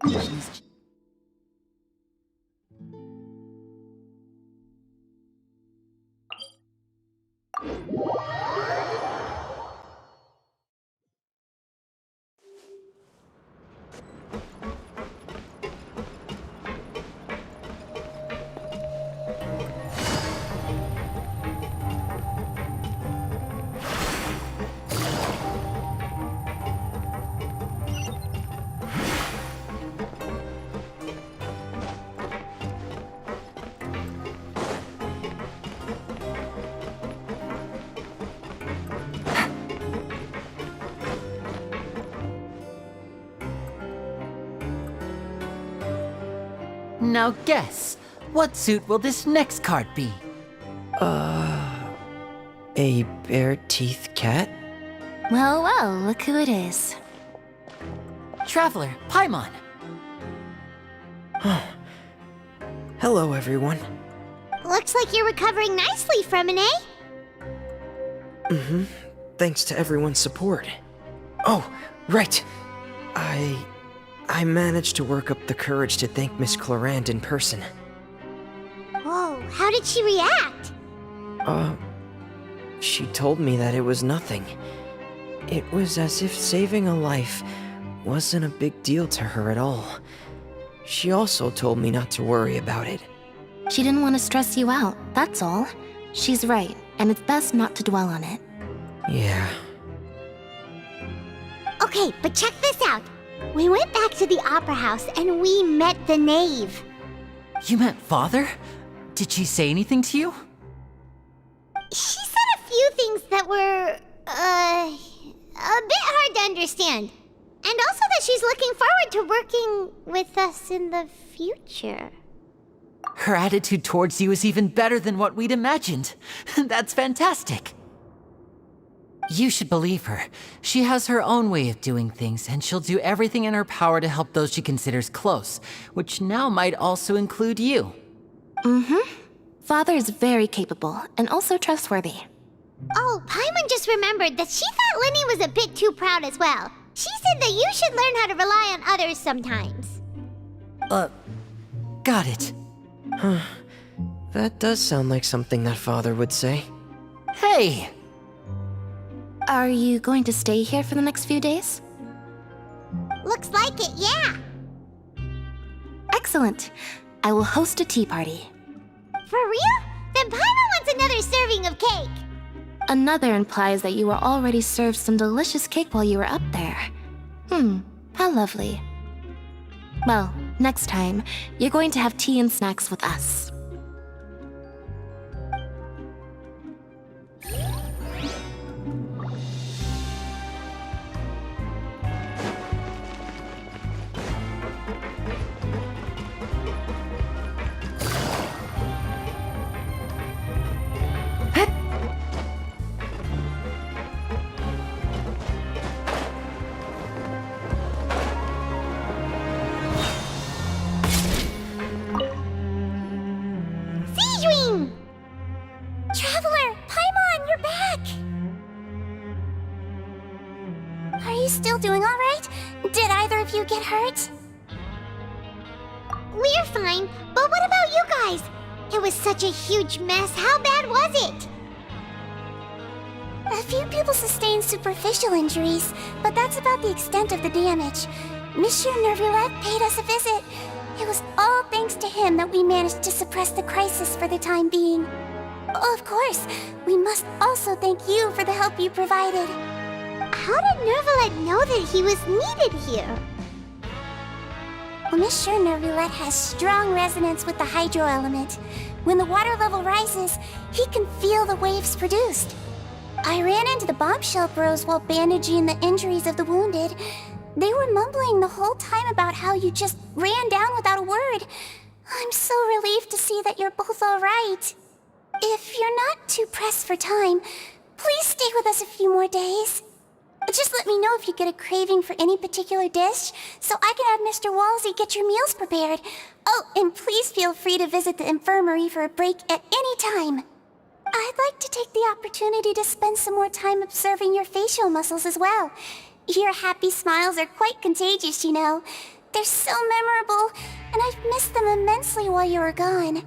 She's... Now guess, what suit will this next card be? A bare-teeth cat? Well, well, look who it is. Traveler, Paimon. Hello, everyone. Looks like you're recovering nicely from it, eh? Thanks to everyone's support. Oh, right. I managed to work up the courage to thank Miss Clorand in person. Whoa, how did she react? She told me that it was nothing. It was as if saving a life wasn't a big deal to her at all. She also told me not to worry about it. She didn't want to stress you out, that's all. She's right, and it's best not to dwell on it. Yeah. Okay, but check this out. We went back to the opera house and we met the knave. You met Father? Did she say anything to you? She said a few things that were, a bit hard to understand. And also that she's looking forward to working with us in the future. Her attitude towards you is even better than what we'd imagined. That's fantastic. You should believe her. She has her own way of doing things, and she'll do everything in her power to help those she considers close, which now might also include you. Father is very capable, and also trustworthy. Oh, Paimon just remembered that she thought Lenny was a bit too proud as well. She said that you should learn how to rely on others sometimes. Got it. That does sound like something that Father would say. Hey! Are you going to stay here for the next few days? Looks like it, yeah. Excellent. I will host a tea party. For real? Then Paimon wants another serving of cake. Another implies that you were already served some delicious cake while you were up there. How lovely. Well, next time, you're going to have tea and snacks with us. Dream! Traveler, Paimon, you're back! Are you still doing all right? Did either of you get hurt? We're fine, but what about you guys? It was such a huge mess. How bad was it? A few people sustained superficial injuries, but that's about the extent of the damage. Monsieur Nervulette paid us a visit. It was all thanks to him that we managed to suppress the crisis for the time being. Of course, we must also thank you for the help you provided. How did Nervulette know that he was needed here? Well, Monsieur Nervulette has strong resonance with the hydro element. When the water level rises, he can feel the waves produced. I ran into the bombshell bros while bandaging the injuries of the wounded. They were mumbling the whole time about how you just ran down without a word. I'm so relieved to see that you're both all right. If you're not too pressed for time, please stay with us a few more days. Just let me know if you get a craving for any particular dish, so I can have Mr. Walsey get your meals prepared. Oh, and please feel free to visit the infirmary for a break at any time. I'd like to take the opportunity to spend some more time observing your facial muscles as well. Your happy smiles are quite contagious, you know. They're so memorable, and I've missed them immensely while you were gone.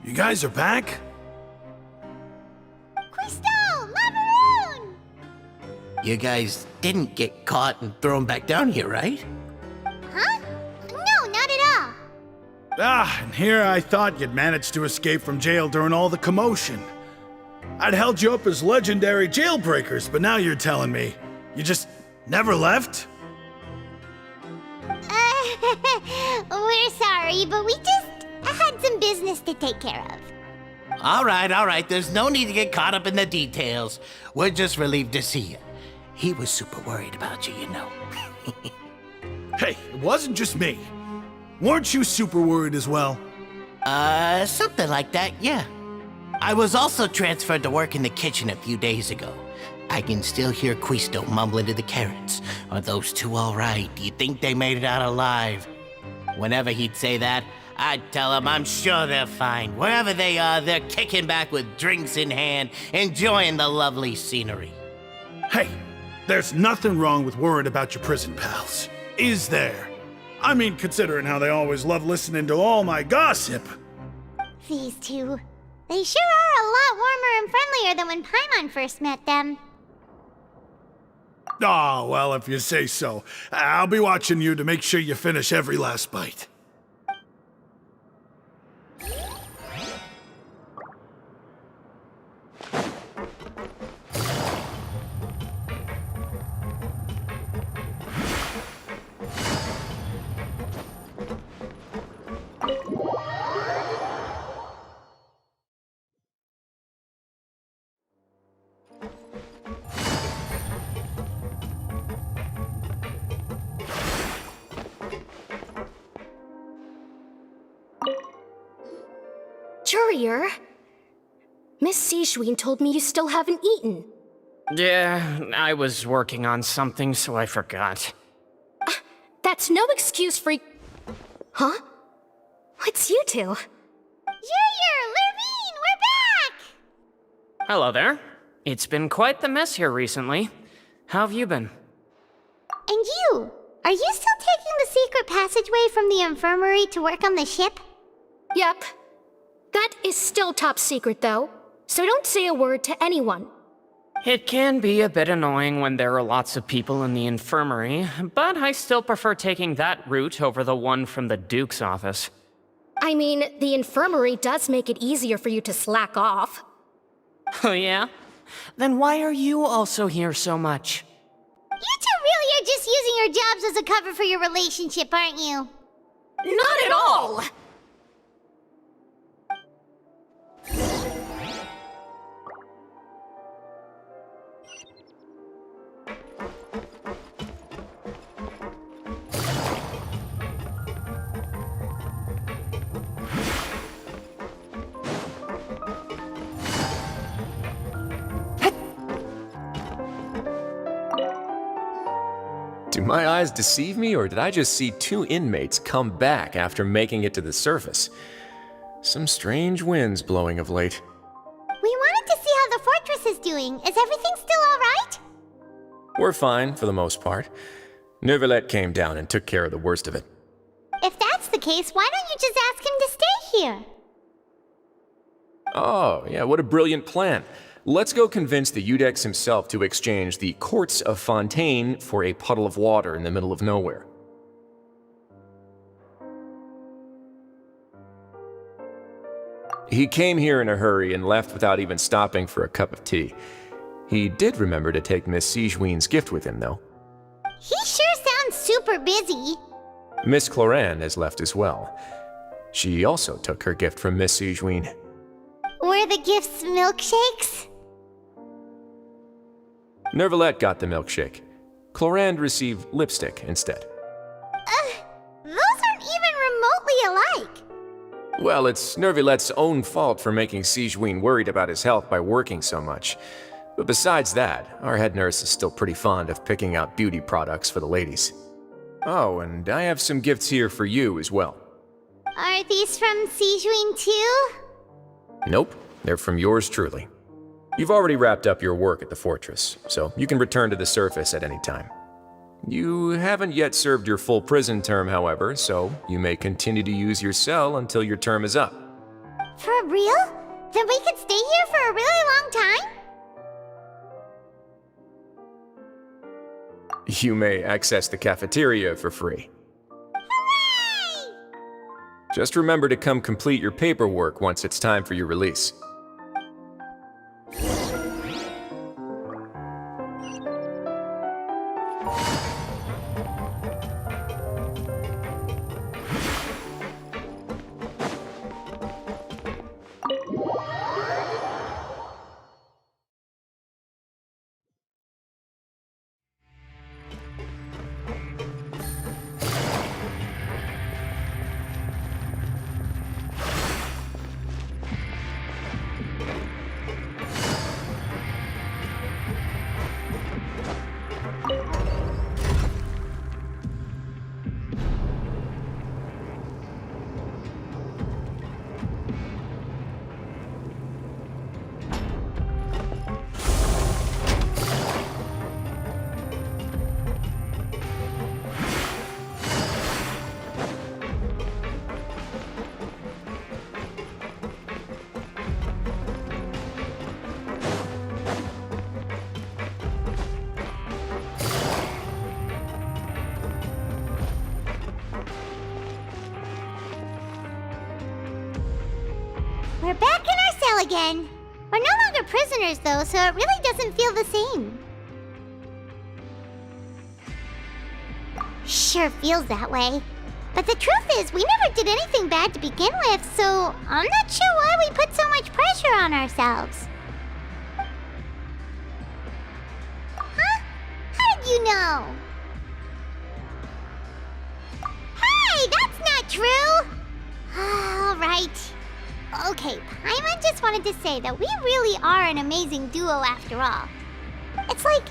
You guys are back? Crystal! Macaroon! You guys didn't get caught and thrown back down here, right? Huh? No, not at all. And here I thought you'd managed to escape from jail during all the commotion. I'd held you up as legendary jailbreakers, but now you're telling me you just never left? We're sorry, but we just had some business to take care of. All right. There's no need to get caught up in the details. We're just relieved to see you. He was super worried about you, you know. Hey, it wasn't just me. Weren't you super worried as well? Something like that, yeah. I was also transferred to work in the kitchen a few days ago. I can still hear Quisto mumbling to the carrots. Are those two all right? Do you think they made it out alive? Whenever he'd say that, I'd tell him I'm sure they're fine. Wherever they are, they're kicking back with drinks in hand, enjoying the lovely scenery. Hey, there's nothing wrong with worrying about your prison pals. Is there? I mean, considering how they always love listening to all my gossip. These two. They sure are a lot warmer and friendlier than when Paimon first met them. Oh, well, if you say so. I'll be watching you to make sure you finish every last bite. Courier? Miss Sishween told me you still haven't eaten. Yeah, I was working on something, so I forgot. That's no excuse for... Huh? It's you two. Junior! Lurvine! We're back! Hello there. It's been quite the mess here recently. How have you been? And you? Are you still taking the secret passageway from the infirmary to work on the ship? Yep. That is still top secret, though, so don't say a word to anyone. It can be a bit annoying when there are lots of people in the infirmary, but I still prefer taking that route over the one from the Duke's office. I mean, the infirmary does make it easier for you to slack off. Oh yeah? Then why are you also here so much? You two really are just using your jobs as a cover for your relationship, aren't you? Not at all! Do my eyes deceive me, or did I just see two inmates come back after making it to the surface? Some strange winds blowing of late. We wanted to see how the fortress is doing. Is everything still alright? We're fine, for the most part. Neuvillette came down and took care of the worst of it. If that's the case, why don't you just ask him to stay here? Oh, yeah, what a brilliant plan. Let's go convince the Eudex himself to exchange the Courts of Fontaine for a puddle of water in the middle of nowhere. He came here in a hurry and left without even stopping for a cup of tea. He did remember to take Miss Sigewinne's gift with him, though. He sure sounds super busy. Miss Cloran has left as well. She also took her gift from Miss Sigewinne. Were the gifts milkshakes? Neuvillette got the milkshake. Cloran received lipstick instead. Those aren't even remotely alike. Well, it's Neuvillette's own fault for making Sigewinne worried about his health by working so much. But besides that, our head nurse is still pretty fond of picking out beauty products for the ladies. Oh, and I have some gifts here for you as well. Are these from Sigewinne too? Nope, they're from yours truly. You've already wrapped up your work at the fortress, so you can return to the surface at any time. You haven't yet served your full prison term, however, so you may continue to use your cell until your term is up. For real? Then we could stay here for a really long time? You may access the cafeteria for free. Hooray! Just remember to come complete your paperwork once it's time for your release. We're back in our cell again. We're no longer prisoners though, so it really doesn't feel the same. Sure feels that way. But the truth is, we never did anything bad to begin with, so I'm not sure why we put so much pressure on ourselves. Huh? How did you know? Hey, that's not true! All right. Okay, Paimon just wanted to say that we really are an amazing duo after all. It's like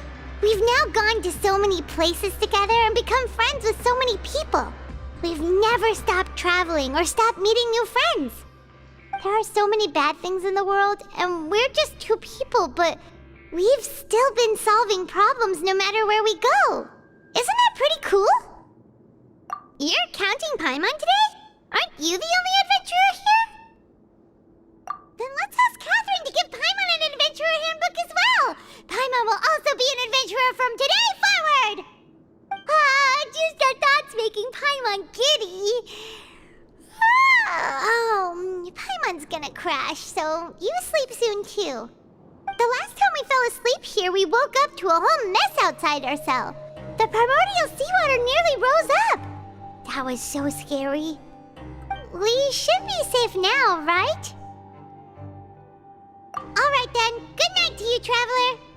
we've now gone to so many places together and become friends with so many people. We've never stopped traveling or stopped meeting new friends. There are so many bad things in the world, and we're just two people, but we've still been solving problems no matter where we go. Isn't that pretty cool? You're counting Paimon today? Aren't you the only adventurer here? Then let's ask Catherine to give Paimon an adventurer handbook as well. Paimon will also be an adventurer from today forward. Just our thoughts making Paimon giddy. Paimon's gonna crash, so you sleep soon too. The last time we fell asleep here, we woke up to a whole mess outside our cell. The primordial seawater nearly rose up. That was so scary. We should be safe now, right? All right then. Good night to you, traveler.